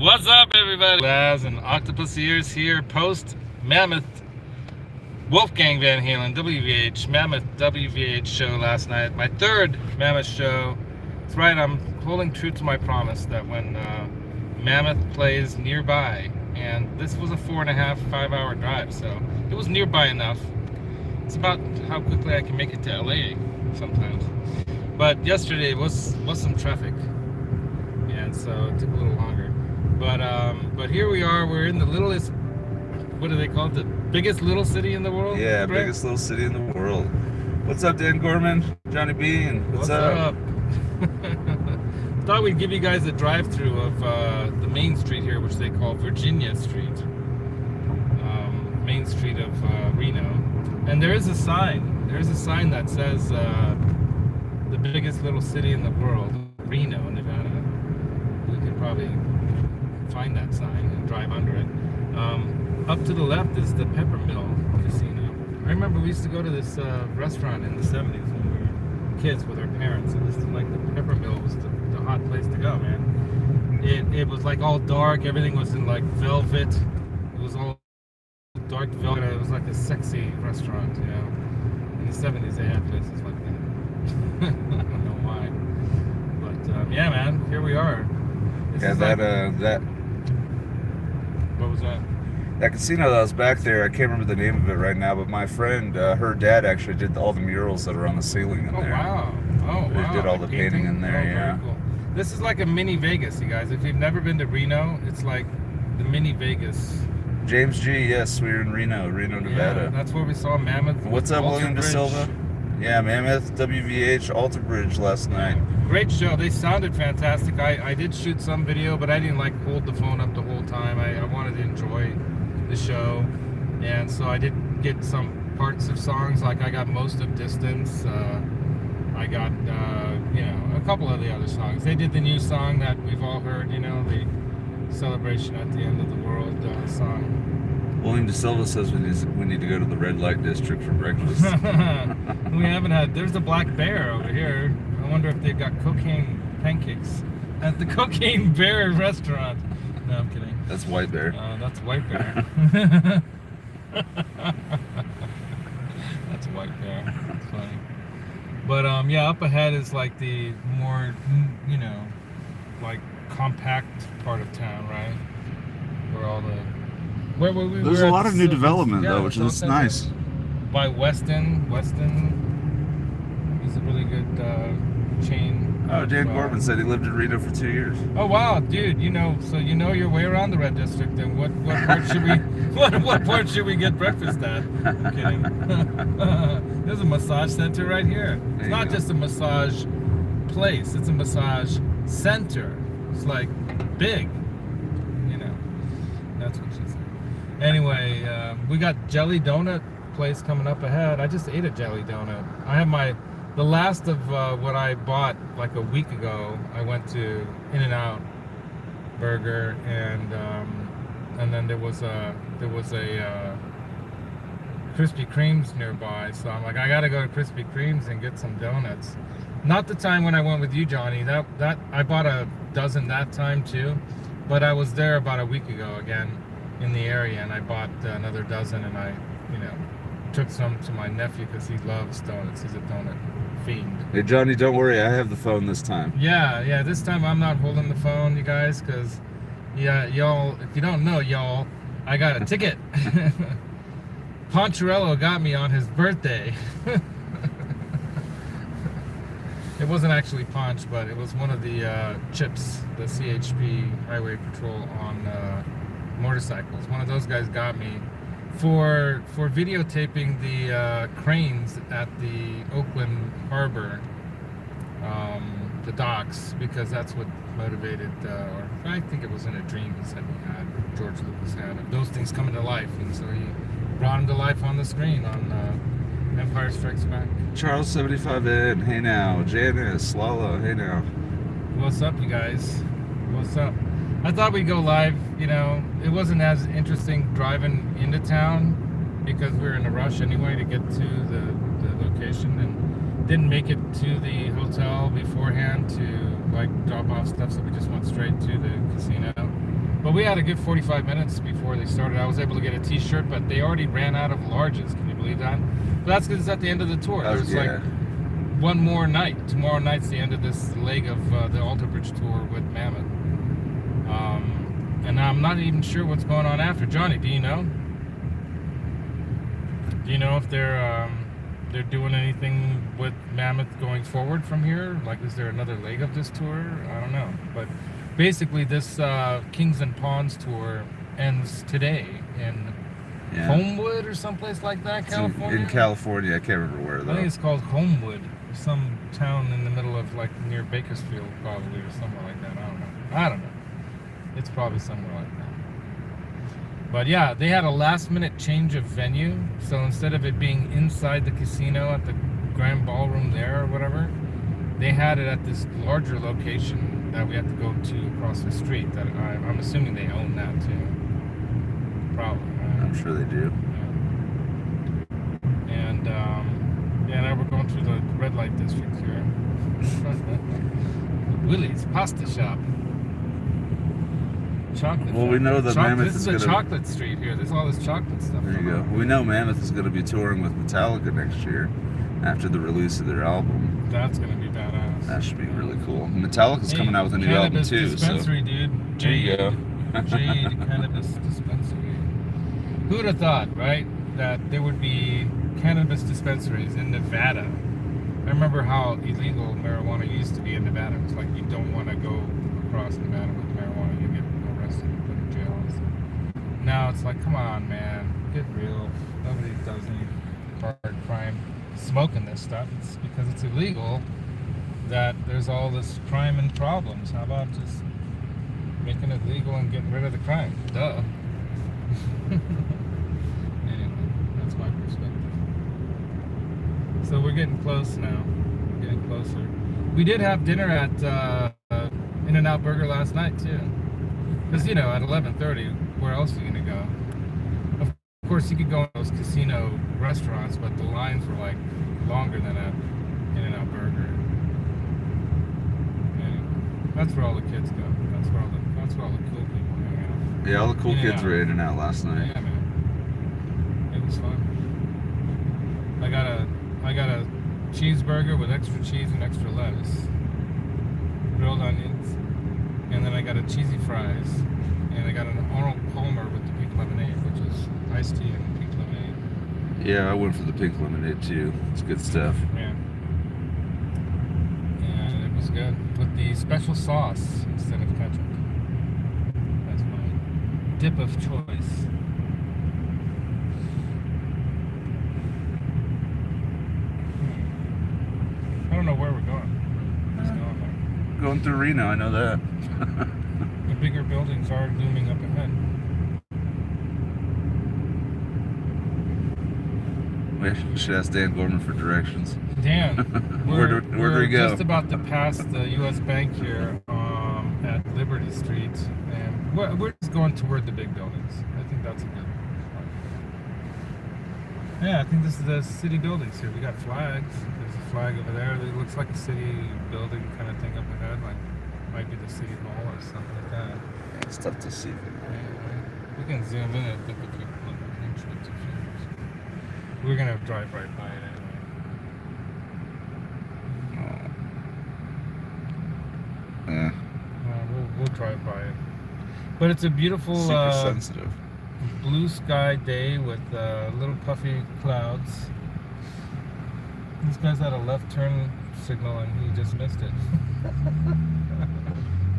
What's up, everybody? Laz and Octopus Ears here, post Mammoth Wolfgang Van Halen WVH Mammoth WVH show last night. My third Mammoth show. That's right, I'm holding true to my promise that when Mammoth plays nearby, and this was a 4.5-5 hour drive, so it was nearby enough. It's about how quickly I can make it to LA sometimes. But yesterday was some traffic, and so it took a little longer. But here we are. We're in the littlest, what do they call it? The biggest little city in the world? Yeah, right? Biggest little city in the world. What's up, Dan Gorman? Johnny Beane. What's up? Thought we'd give you guys a drive-through of the main street here, which they call Virginia Street. Main street of Reno. And there is a sign. There is a sign that says the biggest little city in the world, Reno, Nevada. We could probably find that sign and drive under it. Up to the left is the Peppermill Casino. I remember we used to go to this restaurant in the 70s when we were kids with our parents, and this is like the Peppermill was the hot place to go, man. It was like all dark, everything was in like velvet. It was all dark velvet. It was like a sexy restaurant, you know. In the 70s they had places like that. I don't know why. But yeah, man, here we are. This Yeah, that what was that? that casino that was back there, I can't remember the name of it right now, but my friend, her dad actually did all the murals that are on the ceiling in there. Wow. Oh, They wow. did all Like the painting in there, yeah. Very cool. This is like a mini Vegas, you guys. If you've never been to Reno, it's like the mini Vegas. James G, yes, we were in Reno, Nevada. Yeah, that's where we saw Mammoth. What's up, William De Alterbridge. Silva? Yeah, Mammoth WVH Alterbridge last night. Great show. They sounded fantastic. I did shoot some video, but I didn't like hold the phone up the whole time. I wanted to enjoy the show, and so I did get some parts of songs. Like I got Most of Distance. I got you know, a couple of the other songs. They did the new song that we've all heard. You know, the Celebration at the End of the World song. William De Silva says we need to go to the red light district for breakfast. We haven't had. There's a Black Bear over here. I wonder if they've got cocaine pancakes at the Cocaine Bear restaurant. No, I'm kidding. That's White Bear. That's White Bear. That's White Bear. That's funny. But yeah, up ahead is like the more, you know, like compact part of town, right? Where all the There's a lot of new development though, which is nice. By Weston is a really good chain. Oh, Dan Corbin said he lived in Reno for 2 years. Oh wow, dude! You know, so you know your way around the Red District. And what part should we what part should we get breakfast at? I'm kidding. There's a massage center right here. It's not just a massage place; it's a massage center. It's like big. You know, that's what she said. Anyway, we got jelly donut place coming up ahead. I just ate a jelly donut. I have the last of what I bought like a week ago. I went to In-N-Out Burger, and then there was a Krispy Kreme's nearby. So I'm like, I gotta go to Krispy Kreme's and get some donuts. Not the time when I went with you, Johnny. That I bought a dozen that time too, but I was there about a week ago again in the area, and I bought another dozen, and I, you know, took some to my nephew because he loves donuts. He's a donut fiend. Hey Johnny, don't worry, I have the phone this time. Yeah, this time I'm not holding the phone, you guys, because yeah, y'all, if you don't know, y'all, I got a ticket. Poncherello got me on his birthday. It wasn't actually Ponch, but it was one of the chips, the CHP Highway Patrol on motorcycles. One of those guys got me for videotaping the cranes at the Oakland Harbor, the docks, because that's what motivated, or I think it was in a dream he said we had, George Lucas had, of those things coming to life, and so he brought them to life on the screen on Empire Strikes Back. Charles 75N, hey now. Janice, Lala, hey now. What's up, you guys? What's up? I thought we'd go live. You know, it wasn't as interesting driving into town because we were in a rush anyway to get to the location, and didn't make it to the hotel beforehand to like drop off stuff, so we just went straight to the casino. Well, we had a good 45 minutes before they started. I was able to get a t-shirt, but they already ran out of larges. Can you believe that? But that's because it's at the end of the tour. There's like one more night. Tomorrow night's the end of this leg of the Alterbridge tour with Mammoth. And I'm not even sure what's going on after. Johnny, do you know? Do you know if they're doing anything with Mammoth going forward from here? Like, is there another leg of this tour? I don't know. But basically, this Kings and Pawns tour ends today in Homewood or someplace like that, California? In California. I can't remember where, though. I think it's called Homewood. Some town in the middle of, like, near Bakersfield, probably, or somewhere like that. I don't know. It's probably somewhere like that. But yeah, they had a last-minute change of venue. So instead of it being inside the casino at the Grand Ballroom there or whatever, they had it at this larger location that we have to go to across the street. That I'm assuming they own that too. Probably. Right? I'm sure they do. Yeah. And now we're going through the red light district here. Willie's Pasta Shop. Chocolate. Well, we know that Mammoth is going a chocolate street here. There's all this chocolate stuff. There you go. We know Mammoth is going to be touring with Metallica next year after the release of their album. That's going to be badass. That should be really cool. Metallica's coming out with a new album too. Dispensary, dude. Jade Cannabis Dispensary. Who would have thought, right, that there would be cannabis dispensaries in Nevada? I remember how illegal marijuana used to be in Nevada. It's like you don't want to go across Nevada with marijuana, you get arrested and put in jail. So now it's like, come on, man, get real. Nobody does any hard crime smoking this stuff. It's because it's illegal that there's all this crime and problems. How about just making it legal and getting rid of the crime? Duh. Anyway, that's my perspective. So we're getting close now. We're getting closer. We did have dinner at In-N-Out Burger last night too. Because, you know, at 11:30, where else are you going to go? Of course, you could go in those casino restaurants, but the lines were like longer than at In-N-Out Burger. Anyway, that's where all the kids go. That's where all the cool people hang out. Yeah, all the cool kids were In-N-Out last night. Yeah, man. It was fun. I got a cheeseburger with extra cheese and extra lettuce, grilled onions, and then I got a cheesy fries, and I got an Arnold Palmer with the pink lemonade, which is iced tea and pink lemonade. Yeah, I went for the pink lemonade too. It's good stuff. Yeah. And it was good with the special sauce instead of ketchup. That's my dip of choice. I don't know where we're going. We're just going there. Going through Reno, I know that. The bigger buildings are looming up ahead. We should ask Dan Gorman for directions. Dan, where do we we're go? just about to pass the U.S. Bank here at Liberty Street, and we're just going toward the big buildings. I think that's a good one. Yeah, I think this is the city buildings here. We got flags. There's a flag over there. It looks like a city building kind of thing up ahead, like might be the city hall or something like that. It's tough to see. Yeah, we can zoom in and look at the entrance. We're gonna drive right by it anyway. Yeah. We'll drive by it. But it's a beautiful Super sensitive. blue sky day with little puffy clouds. This guy's at a left turn signal and he just missed it.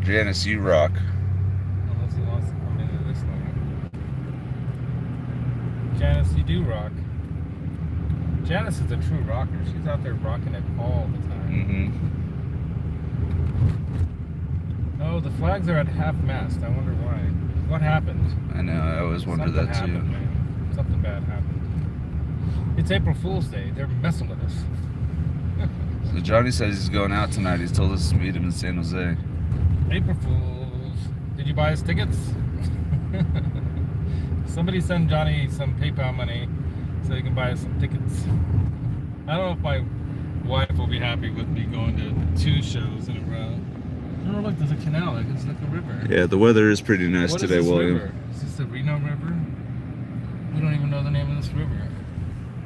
Janice, you rock. Unless he wants to come into this lane. Janice, you do rock. Janice is a true rocker. She's out there rocking it all the time. Oh, the flags are at half mast. I wonder why. What happened? I know, I always wonder Something that too. happened, man. Something bad happened. It's April Fool's Day. They're messing with us. So Johnny says he's going out tonight. He's told us to meet him in San Jose. April Fools. Did you buy us tickets? Somebody send Johnny some PayPal money so he can buy us some tickets. I don't know if my wife will be happy with me going to 2 shows in a row. Oh, look, there's a canal. It's like a river. Yeah, the weather is pretty nice What today, is this William. river? Is this the Reno River? We don't even know the name of this river.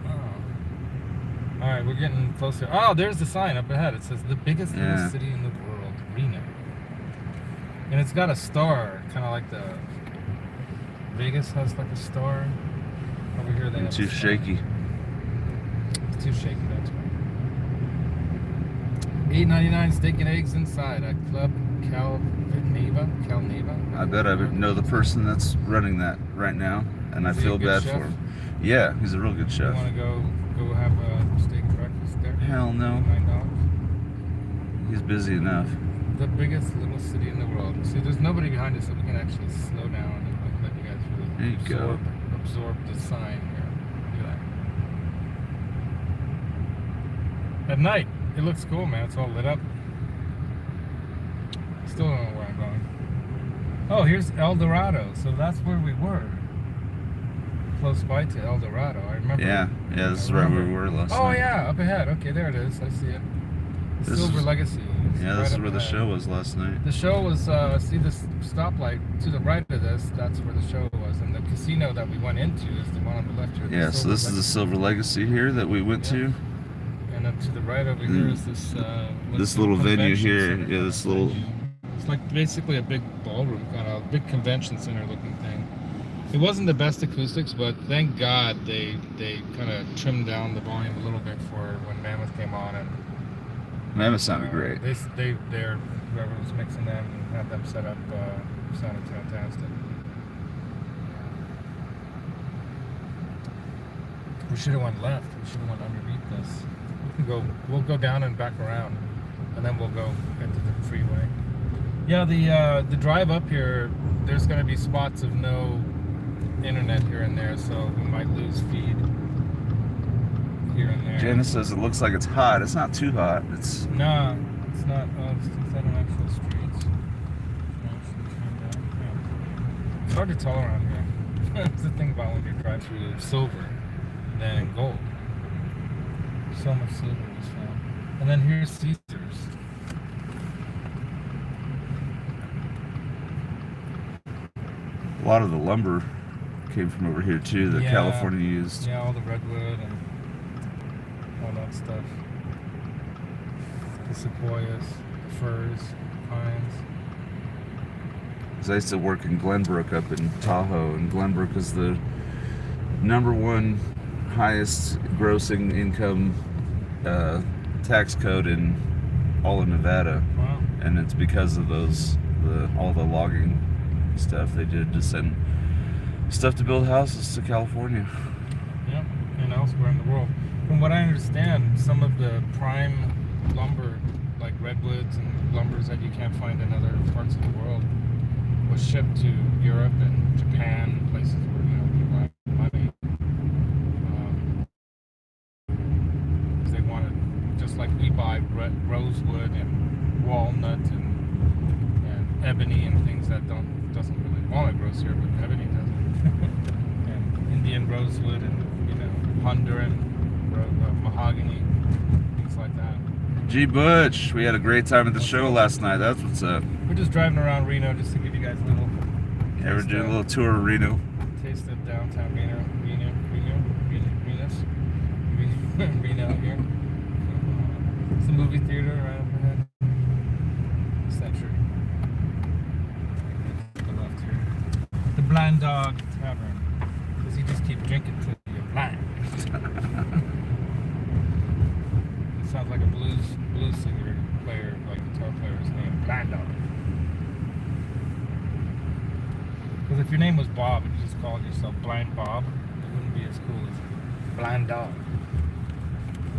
Oh. All right, we're getting closer. Oh, there's the sign up ahead. It says the biggest little city in the world, Reno. And it's got a star, kind of like the Vegas has like a star. Over here they have Too shaky. It's too shaky, that's right. $8.99 steak and eggs inside at Club Calneva. I bet I would know the person that's running that right now, and I Is he a feel good bad chef? for him. Yeah, he's a real good You chef. want to go have a steak and breakfast there? Hell no. $9. He's busy enough. The biggest little city in the world. See, there's nobody behind us, so we can actually slow down and let you guys There really you absorb the sign here. Look at that. At night, it looks cool, man. It's all lit up. Still don't know where I'm going. Oh, here's El Dorado. So that's where we were. Close by to El Dorado. I remember. Yeah, this is where we were last night. Oh, yeah, up ahead. Okay, there it is. I see it. The Silver Legacy. Yeah, this is where the show was last night. The show was, see this stoplight to the right of this, that's where the show was. And the casino that we went into is the one on the left here. Yeah, so this is the Silver Legacy here that we went to. And then to the right over here is this... this little venue here. Center. Yeah, this little... It's like basically a big ballroom, kind of a big convention center looking thing. It wasn't the best acoustics, but thank God they kind of trimmed down the volume a little bit for when Mammoth came on. And Mammoth sounded great. Whoever was mixing them and had them set up sounded fantastic. We should have went left. We should have went underneath this. We'll go down and back around, and then we'll go into the freeway. Yeah, the drive up here, there's going to be spots of no internet here and there, so we might lose feed here and there. Janice says it looks like it's hot. It's not too hot. It's No, it's not. It's not on actual streets. It's hard to tell around here. That's the thing about when you drive through silver than gold. So much silver was found. And then here's Caesar's. a lot of the lumber came from over here too that California used. Yeah, all the redwood and all that stuff. The sequoias, the firs, pines. 'Cause I used to work in Glenbrook up in Tahoe, and Glenbrook is the #1 highest grossing income tax code in all of Nevada. Wow. And it's because of all the logging stuff they did to send stuff to build houses to California. Yep, and elsewhere in the world. From what I understand, some of the prime lumber, like redwoods and lumbers that you can't find in other parts of the world, was shipped to Europe and Japan, places where people have money. Because they wanted, just like we buy rosewood and walnut and ebony and things that doesn't really walnut grows here, but ebony doesn't. And Indian rosewood and Honduran mahogany, things like that. Gee, Butch, we had a great time at the show last night. That's what's up. We're just driving around Reno just to give you guys a little Yeah, we're doing a little tour of Reno. taste of downtown Reno here. It's the movie theater right up ahead. Century. To the left here. The Blind Dog Tavern. Because you just keep drinking till you're blind. It sounds like a blues singer player, like guitar player's name, Blind Dog. Because if your name was Bob and you just called yourself Blind Bob, it wouldn't be as cool as Blind Dog.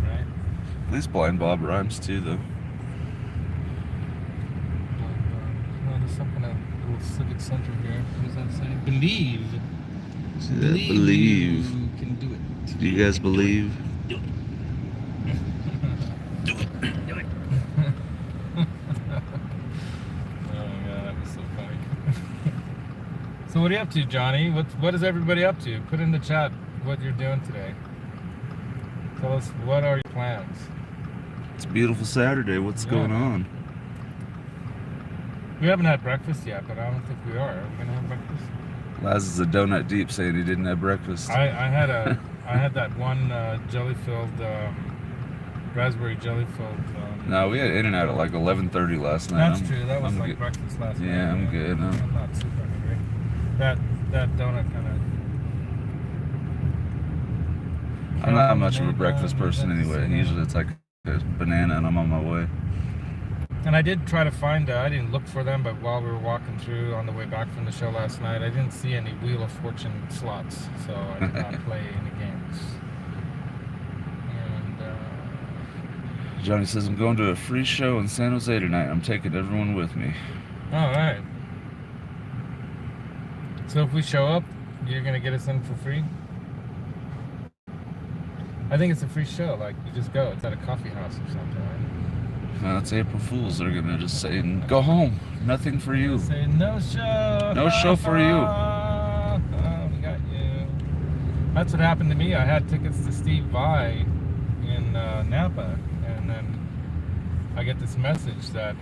Right? At least Blind Bob rhymes too, though. Blind Dog. No, there's something at a little civic center here. What does that say? Believe. See that? Believe. You can do it. Do you guys believe? Do it. Do it. Do it. Oh my god, that was so funny. So what are you up to, Johnny? What is everybody up to? Put in the chat what you're doing today. Tell us, what are your plans? It's a beautiful Saturday. What's going on? We haven't had breakfast yet, but I don't think we are. Are we gonna have breakfast? Laz is a donut deep saying he didn't have breakfast. I had I had that one jelly-filled raspberry jelly-filled. No, we had In-N-Out at like 11:30 last night. That's true. That was like good. breakfast last night. Yeah, I'm good. I'm not super hungry. That donut kind of. I'm not much of a breakfast person anyway. Usually it's like a banana and I'm on my way. And I did try to find, I didn't look for them, but while we were walking through on the way back from the show last night, I didn't see any Wheel of Fortune slots, so I did not play any games. And, Johnny says, I'm going to a free show in San Jose tonight. I'm taking everyone with me. all right. So if we show up, you're going to get us in for free? I think it's a free show, like, you just go. It's at a coffee house or something, right? No, it's April Fools. They're going to just say, go home. Nothing for you. Say, no show. No show for you. Oh, we got you. That's what happened to me. I had tickets to Steve Vai in Napa, and then I get this message that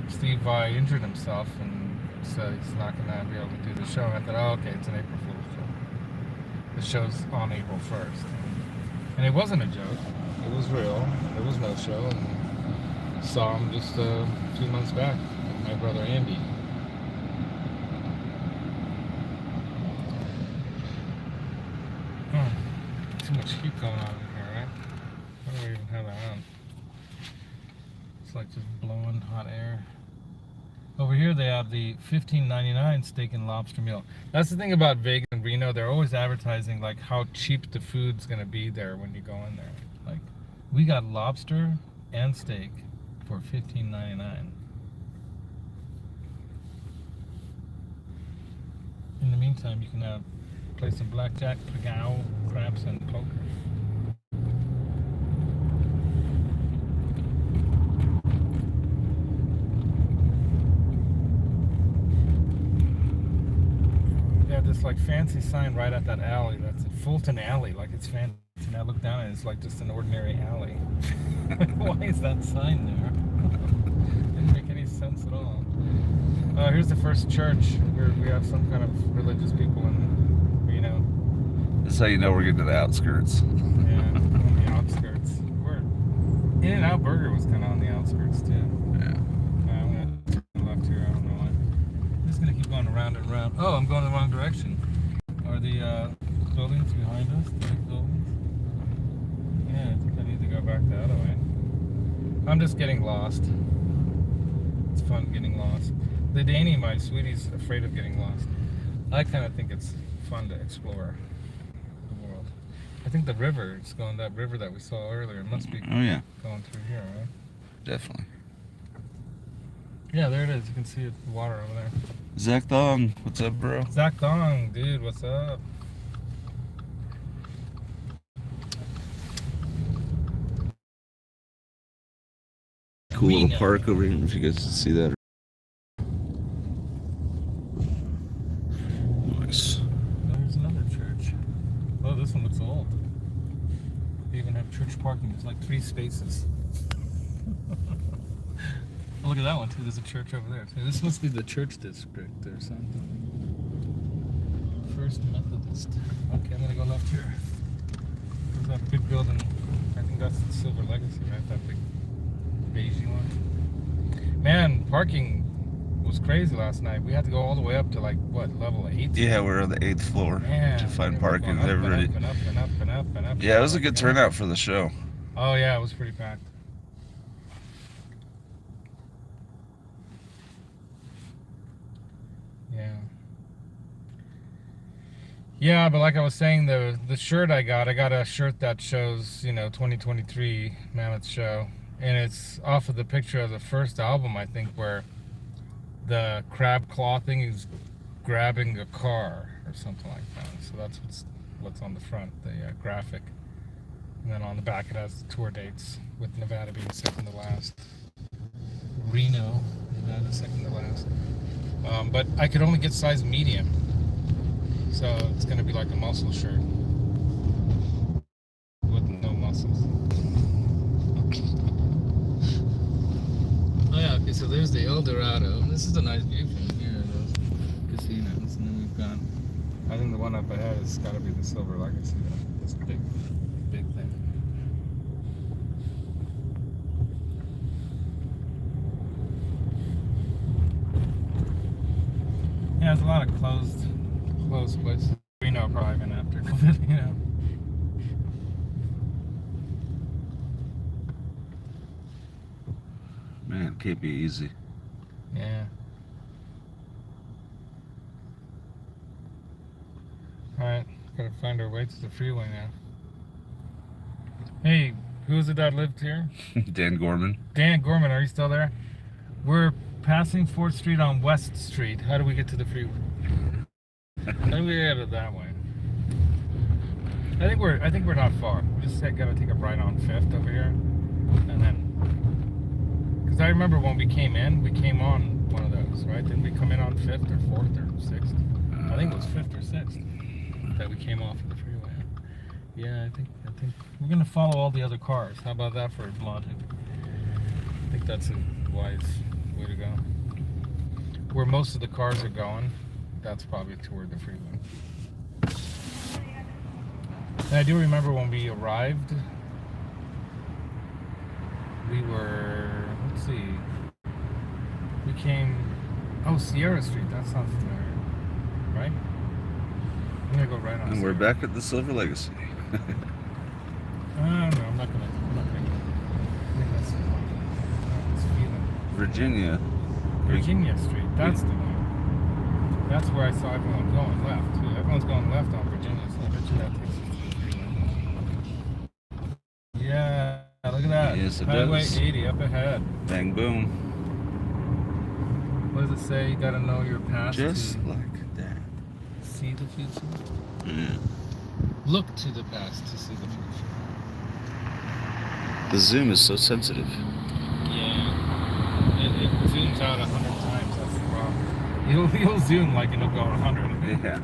Steve Vai injured himself and said he's not going to be able to do the show. I thought, oh, okay, it's an April Fool's show. The show's on April 1st. And it wasn't a joke. It was real. There was no show. And saw him just a few months back with my brother Andy. Too much heat going on in here, right? Why do we even have that on? It's like just blowing hot air. Over here they have the $15.99 steak and lobster meal. That's the thing about Vegas and Reno. They're always advertising like how cheap the food's gonna be there when you go in there. Like, we got lobster and steak for $15.99. In the meantime, you can play some blackjack, pagao, craps, and poker. Yeah, this like fancy sign right at that alley. That's a Fulton Alley, like it's fancy. And I look down and it's like just an ordinary alley. Why is that sign there? Didn't make any sense at all. Here's the first church where we have some kind of religious people in Reno. This is how you know we're getting to the outskirts. Yeah, on the outskirts. In-N-Out Burger was kind of on the outskirts too. Yeah. I'm gonna turn left here. I don't know why. I'm just gonna keep going around and around. Oh, I'm going the wrong direction. Are the buildings behind us? The big buildings? Yeah, I think I need to go back the other way. I'm just getting lost. It's fun getting lost. The Danny, my sweetie's afraid of getting lost. I kind of think it's fun to explore the world. I think the river, it's going, that river that we saw earlier, must be going through here, right? Definitely. Yeah, there it is. You can see it, the water over there. Zach Thong, what's up, bro? Zach Thong, dude, what's up? Cool little park over here, if you guys can see that. Nice. There's another church. Oh, this one looks old. They even have church parking. It's like 3 spaces. Oh, look at that one too. There's a church over there. So this must be the church district or something. First Methodist. Okay, I'm gonna go left here. There's that big building. I think that's the Silver Legacy, right? That big beige one. Man, parking was crazy last night. We had to go all the way up to like what, level 8? Yeah, we're on the 8th floor to find parking. Everybody. And up and up and up and up. Yeah, it was a good turnout for the show. Oh yeah, it was pretty packed. Yeah. Yeah, but like I was saying, the shirt I got a shirt that shows, 2023 Mammoth show. And it's off of the picture of the first album, I think, where the crab claw thing is grabbing a car or something like that. So that's what's on the front, the graphic. And then on the back it has the tour dates, with Nevada being second to last. Reno, Nevada second to last. But I could only get size medium. So it's going to be like a muscle shirt. With no muscles. Oh yeah, okay, so there's the El Dorado. This is a nice view from here, those casinos. And then we've got, I think the one up ahead has got to be the Silver Legacy, though. This big thing. Yeah, there's a lot of closed places. Reno probably been after COVID, you know. Man, it can't be easy. Yeah. Alright, gotta find our way to the freeway now. Hey, who is it that lived here? Dan Gorman. Dan Gorman, are you still there? We're passing 4th Street on West Street. How do we get to the freeway? How do we get it that way? I think we're not far. We just gotta take a right on 5th over here, and then. Because I remember when we came on one of those, right? Didn't we come in on 5th or 4th or 6th? I think it was 5th or 6th that we came off of the freeway. Yeah, I think we're gonna follow all the other cars. How about that for logic? I think that's a wise way to go. Where most of the cars are going, that's probably toward the freeway. And I do remember when we arrived, we were, let's see, we came, Sierra Street, that sounds familiar, right? I'm gonna go right on. And we're back at the Silver Legacy. I don't know, I'm not gonna, I think that's feeling. Virginia Street, that's the one. That's where I saw everyone going left, too. Everyone's going left on Virginia, so I bet you that takes us to the freeway. Yeah, look at that. Yes, it Highway does. 80 up ahead. Bang boom. What does it say? You gotta know your past Just to like that. see the future. Yeah. Look to the past to see the future. The zoom is so sensitive. Yeah. It zooms out 100 times, that's the problem. He'll zoom like it'll go 100. Yeah.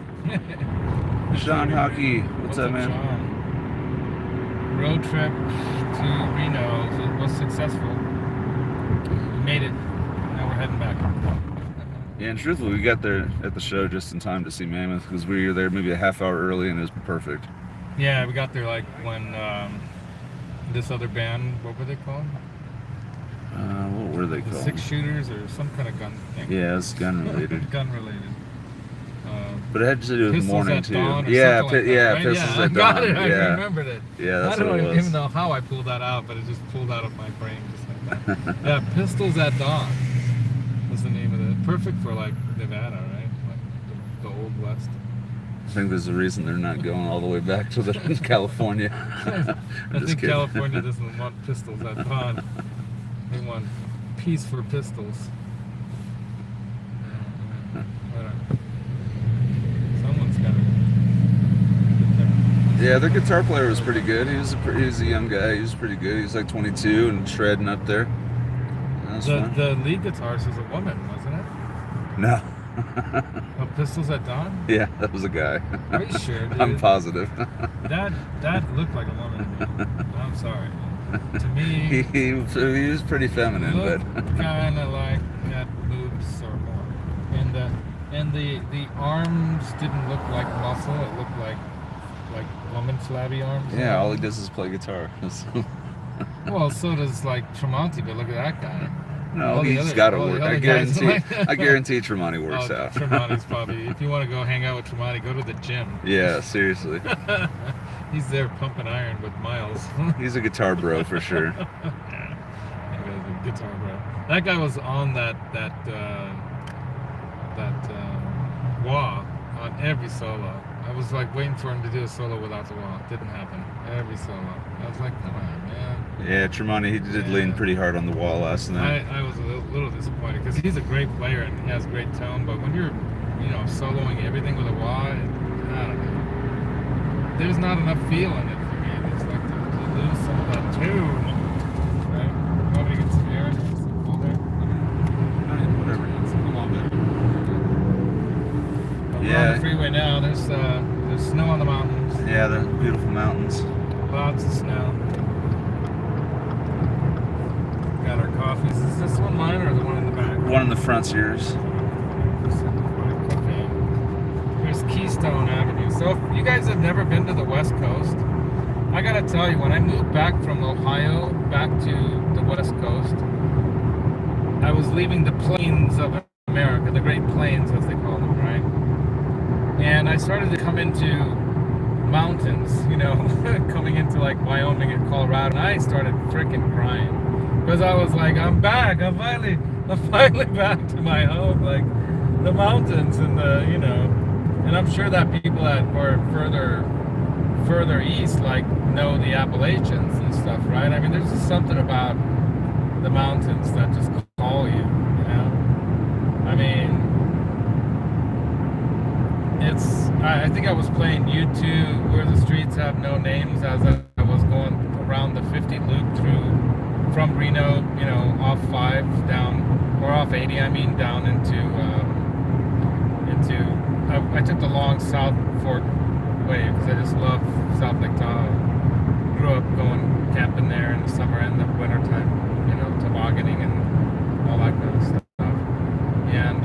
Sean Hockey, what's up, man? Sean? Road trip to Reno was successful. We made it. Now we're heading back. Yeah, and truthfully, we got there at the show just in time to see Mammoth because we were there maybe a half hour early and it was perfect. Yeah, we got there like when this other band, what were they called? What were they called? 6 shooters or some kind of gun thing. Yeah, it's gun related. Gun related. But it had to do with Pistols morning at too. Dawn or Yeah, something like that, right? Pistols I at got Dawn. it. I Yeah. remembered it. Yeah, that's I don't what it was. even know how I pulled that out, but it just pulled out of my brain just like that. Yeah, Pistols at Dawn was the name of it. Perfect for like Nevada, right? Like the Old West. I think there's a reason they're not going all the way back to the California. I think California doesn't want pistols at Dawn. They want peace for pistols. Someone's got it. Yeah, their guitar player was pretty good. He was a young guy. He was pretty good. He was like 22 and shredding up there. That was fun. The lead guitarist was a woman, wasn't it? No. Oh, Pistols at Dawn? Yeah, that was a guy. Are you sure, dude? I'm positive. That looked like a woman to me. I'm sorry. To me, he was pretty feminine, but kind of like had boobs or more. And the arms didn't look like muscle. It looked like woman flabby arms. yeah, all he does is play guitar. Well, so does like Tremonti, but look at that guy. No, he's got to work. I guarantee Tremonti works out. Tremonti's probably. If you want to go hang out with Tremonti, go to the gym. Yeah, seriously. He's there pumping iron with Miles. He's a guitar bro for sure. Yeah, that guy's a guitar bro. That guy was on that wah on every solo. I was like waiting for him to do a solo without the wah. It didn't happen. Every solo. I was like, come on, man. Yeah, Tremonti, he did lean pretty hard on the wall last night. I was a little disappointed because he's a great player and he has great tone, but when you're, soloing everything with a wah, I don't know. There's not enough feel in it for me. It's like to lose some of that tune. Right? You want me to get some air? Some cold air? Whatever. Come on, baby. We're Yeah. on the freeway now. There's snow on the mountains. Yeah, the beautiful mountains. Lots of snow. Got at our coffees. Is this one mine or the one in the back? One in the front's yours. There's Keystone Avenue. So if you guys have never been to the West Coast, I gotta tell you, when I moved back from Ohio back to the West Coast, I was leaving the plains of America, the Great Plains as they call them, right? And I started to come into mountains, you know, coming into like Wyoming and Colorado, and I started freaking crying because I was like, I'm back, I'm finally back to my home, like the mountains and the, you know, and I'm sure that people that are further east like know the Appalachians and stuff, right? I mean, there's just something about the mountains that just call you, you know? I mean, I think I was playing U2, Where the Streets Have No Names, as I was going around the 50 loop from Reno, you know, off 5 down, or off 80, I mean, down into I took the long South Fork way because I just love South Lake Tahoe. Grew up going camping there in the summer and the winter time, you know, tobogganing and all that kind of stuff. And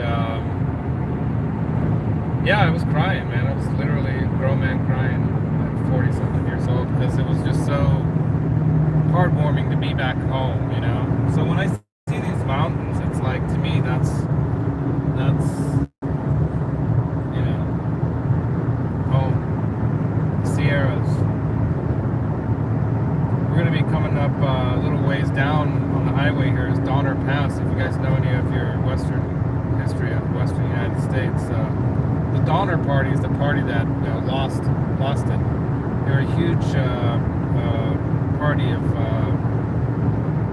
yeah, I was crying, man. I was literally a grown man crying at 40-something years old because it was just so heartwarming to be back home, you know. So when I see these mountains, it's like, to me, that's you know, home. Sierras. We're gonna be coming up a little ways down on the highway here is Donner Pass. If you guys know any of your Western history of Western United States, the Donner Party is the party that, you know, lost it. They're a huge party of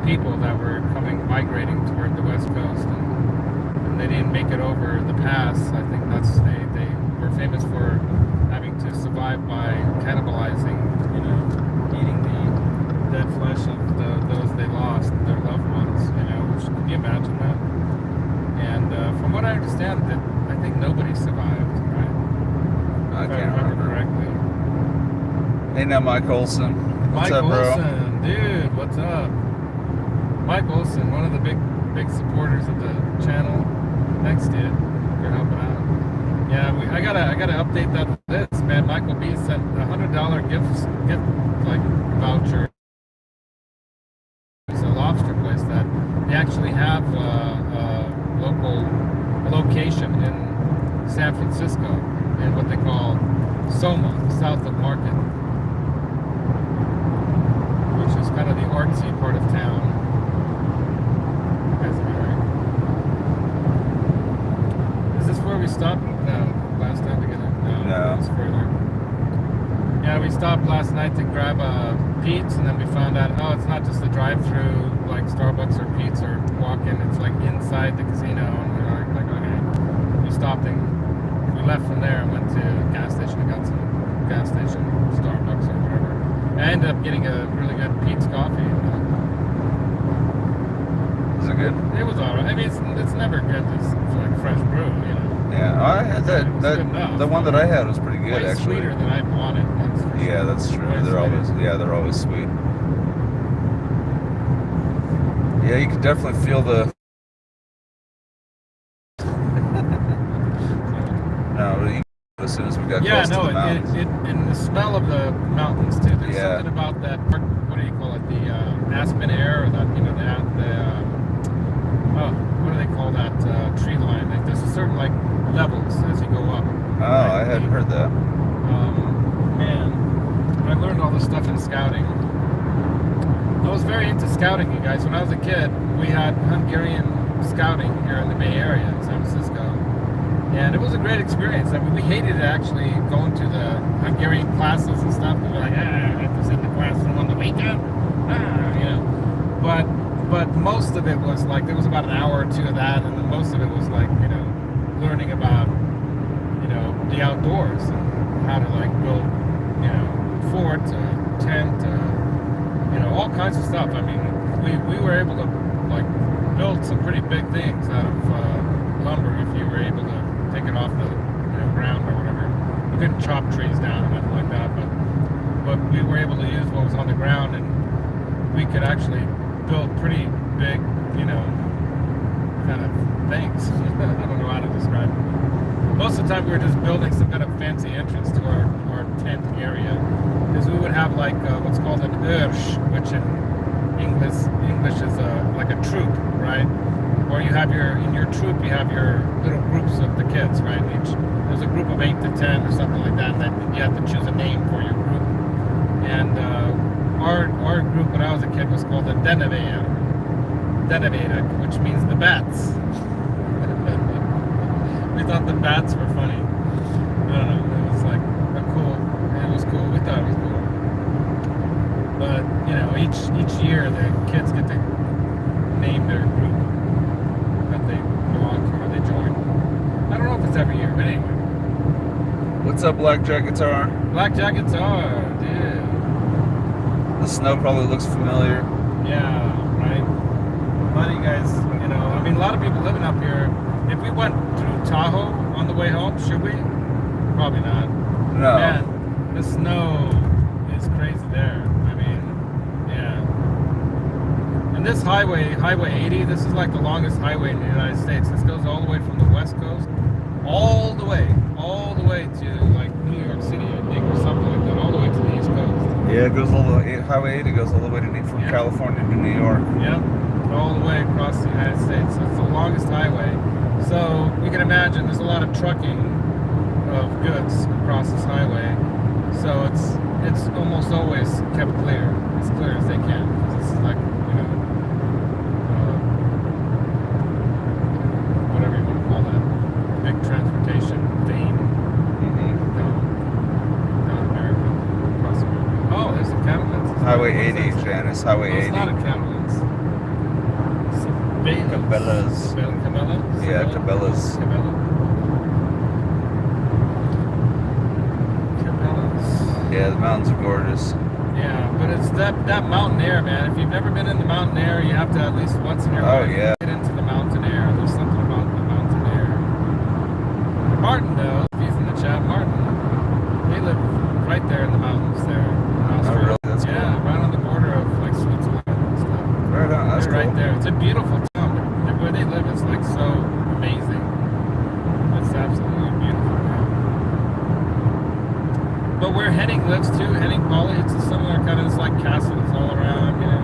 people that were migrating toward the West Coast, and they didn't make it over the pass. I think they were famous for having to survive by cannibalizing, you know, eating the dead flesh of those they lost, their loved ones, you know. Can you imagine that? And from what I understand, that I think nobody survived, right? I can't remember correctly. Hey now, Mike Olson. What's Mike up, bro? Olson, dude, what's up? Mike Olson, one of the big supporters of the channel. Thanks, dude, for helping out. Yeah, I gotta update that list, man. Michael B sent a $100 gift like voucher. It's a lobster place that they actually have a location in San Francisco in what they call Soma, south of Market, which is kind of the artsy part of town. You guys are right. Is this where we stopped? No, last time to get it. No, it's further. Yeah, we stopped last night to grab a Pete's, and then we found out, oh, it's not just a drive-through like Starbucks or Pete's or walk-in. It's like inside the casino, and we were like, okay. We stopped and we left from there and went to a gas station and got some gas station Starbucks or whatever. I ended up getting a really good Pete's coffee. Is it good? It was alright. I mean, it's never good. It's like fresh brew, you know. Yeah, I had the one that I had was pretty good, way actually. Sweeter than I wanted. Yeah, that's true. They're always sweet. Yeah, you can definitely feel the. No, as soon as we got close to the mountains. And the smell of the mountains too. There's something about that. What do you call it? The aspen air, or that, you know, what do they call that tree line? Like, there's a certain like levels as you go up. Oh, I hadn't heard that. Man, I learned all this stuff in scouting. I was very into scouting, you guys. When I was a kid, we had Hungarian scouting here in the Bay Area in San Francisco. And it was a great experience. I mean, we hated actually going to the Hungarian classes and stuff. We were like, I have to sit in the classroom on the weekend. You know. But most of it was like, there was about an hour or two of that, and then most of it was like, you know, learning about, you know, the outdoors and how to like build, you know, fort, tent, you know, all kinds of stuff. I mean, we were able to like build some pretty big things out of lumber if you were able to take it off the, you know, ground or whatever. You couldn't chop trees down or nothing like that, but we were able to use what was on the ground, and we could actually build pretty big, kind of things. I don't know how to describe it. Most of the time we were just building some kind of fancy entrance to our tent area, because we would have like what's called an ursh, which in English is like a troop, right? Or you have in your troop you have your little groups of the kids, right? There's a group of 8 to 10 or something like that, and then you have to choose a name for your group. And our group when I was a kid was called the Denevere, which means the bats. We thought the bats were funny. I don't know. It was like it was cool. We thought it was cool. But each year the kids get to name their group that they belong to or they join. I don't know if it's every year, but anyway. What's up, Blackjack Guitar? Blackjack Guitar, dude. The snow probably looks familiar. Yeah, right. A lot of you guys, a lot of people living up here. If we went through Tahoe on the way home, should we? Probably not. No. Man, the snow is crazy there. Yeah. And this highway 80, this is like the longest highway in the United States. This goes all the way from the West Coast, all the way to like New York City, I think, or something like that, all the way to the East Coast. Yeah, it goes all the way. Highway 80 goes all the way from California to New York. Yep, all the way across the United States. So it's the longest highway. So you can imagine there's a lot of trucking of goods across this highway. So it's almost always kept clear, as clear as they can. This is like, whatever you want to call that, big transportation vein. Down America, across America. Oh, there's a Camelins. Highway 80, Janice. Highway 80. It's not a Camelins. It's a Beane. Cabela's. Cabela's? Yeah, Cabela's. Cabela's. Yeah, the mountains are gorgeous. Yeah, but it's that mountain air, man. If you've never been in the mountain air, you have to at least once in your life get into the mountain air. There's something about the mountain air. Martin, though, if he's in the chat, Martin, they live right there in the mountains there in Austria. Oh, really? That's cool. Yeah, right on the border of like Switzerland and stuff. Right on, that's They're cool. right there. It's a beautiful town. Where they live is like so amazing. It's absolutely beautiful. But where Henning lives too, Pauly, it's a similar kind of, it's like castles all around, and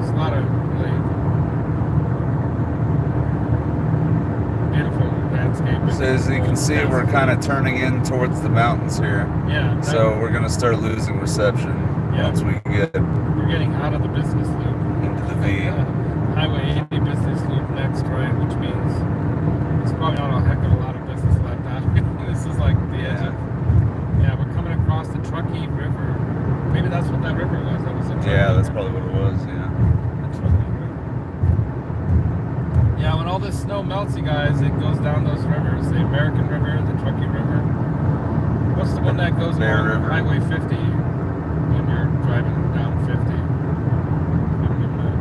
it's a lot of really beautiful landscape. So as you can see, we're kind of turning in towards the mountains here. Yeah. So we're gonna start losing reception once we get. We're getting out of the business loop into the V. Highway 80 business loop next, right? Which means it's probably not a heck of a lot of business left out. This is like the edge of. Yeah, we're coming across the Truckee River. Maybe that's what that river was. That was the Truckee that's River. probably what it was. Yeah. The Truckee River. Yeah, when all this snow melts, you guys, it goes down those rivers. The American River, the Truckee River. What's the one that goes Bear along River. Highway 50 when you're driving down 50? I don't even know.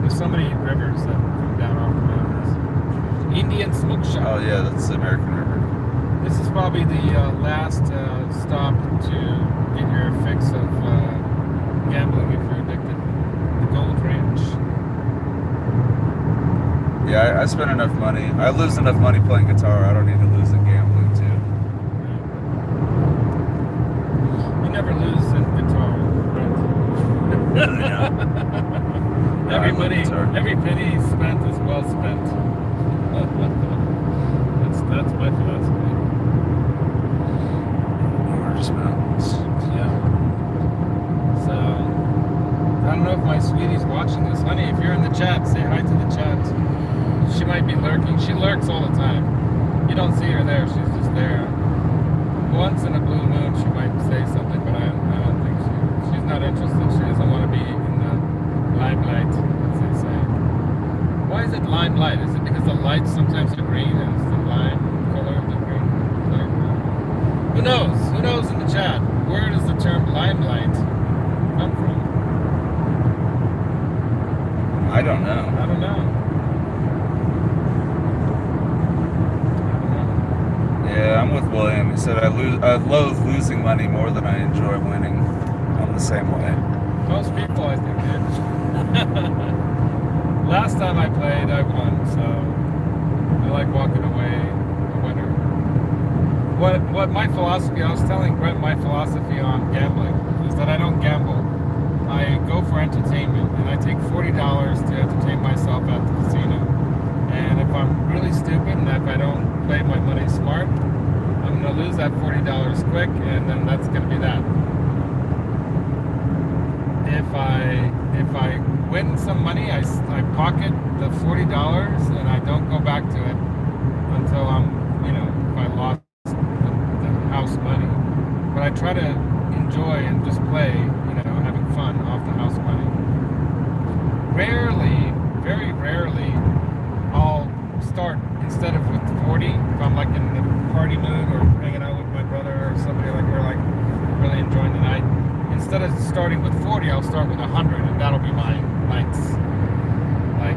There's so many rivers that come down off the mountains. Indian Smoke Shop. Oh yeah, that's the American River. This is probably the last stop to get your fix of gambling if you're addicted. The Gold Ranch. Yeah, I spend enough money. I lose enough money playing guitar. I don't need to lose in gambling too. You never lose in guitar, right? Every penny spent is well spent. That's my philosophy. Gorgeous mountains. Yeah. So, I don't know if my sweetie's watching this. Honey, if you're in the chat, say hi to the chat. She might be lurking. She lurks all the time. You don't see her there. She's just there. Once in a blue moon, she might say something, but I don't think she's not interested. She doesn't want to be in the limelight, as they say. Why is it limelight? Is it because the lights sometimes are green and it's the lime color of the green? Who knows? Who knows in the chat? Where does the term limelight come from? I don't know. I don't know. Yeah, I'm with William. He said I loathe losing money more than I enjoy winning. I'm the same way. Most people, I think, did. Last time I played, I won, so I like walking away a winner. What my philosophy, I was telling Brent my philosophy on gambling is that I don't gamble. I go for entertainment, and I take $40 to entertain myself at the casino. And if I'm really stupid and if I don't play my money smart, I'm going to lose that $40 quick, and then that's going to be that. If I win some money, I pocket the $40 and I don't go back to it until if I lost the house money. But I try to enjoy and just play, having fun off the house money. Rarely, very rarely, I'll start instead of with 40, if I'm like in the party mood or hanging out with my brother or somebody like we're like really enjoying the night. Instead of starting with 40, I'll start with 100, and that'll be my nights. Like,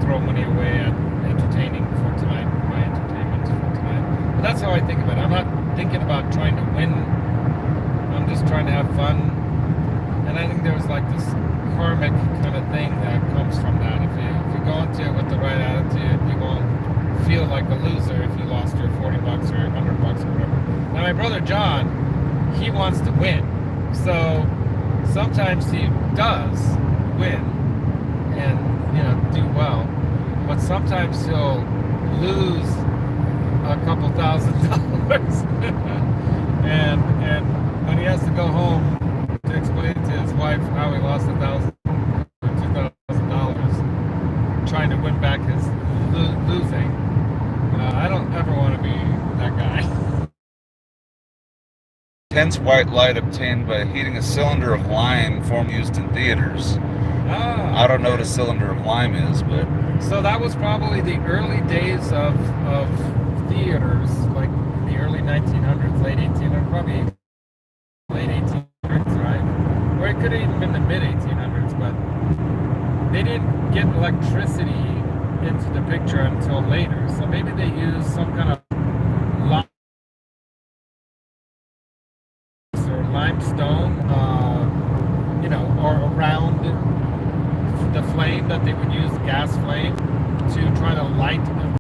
throw money away at entertaining for tonight, my entertainment for tonight. But that's how I think of it. I'm not thinking about trying to win. I'm just trying to have fun. And I think there's like this karmic kind of thing that comes from that. If you go into it with the right attitude, you won't feel like a loser if you lost your $40 or $100 or whatever. Now, my brother John, he wants to win. So sometimes he does win and do well, but sometimes he'll lose a couple $1,000 and when he has to go home to explain to his wife how he lost $1,000 or $2,000 trying to win back his losing, I don't ever want to be that guy. Intense white light obtained by heating a cylinder of lime formerly used in theaters. I don't know what a cylinder of lime is, but... So that was probably the early days of theaters, like the early 1900s, late 1800s, probably late 1800s, right? Or it could have even been the mid 1800s, but they didn't get electricity into the picture until later. So maybe they used some kind of limestone, or around the flame that they would use, gas flame, to try to light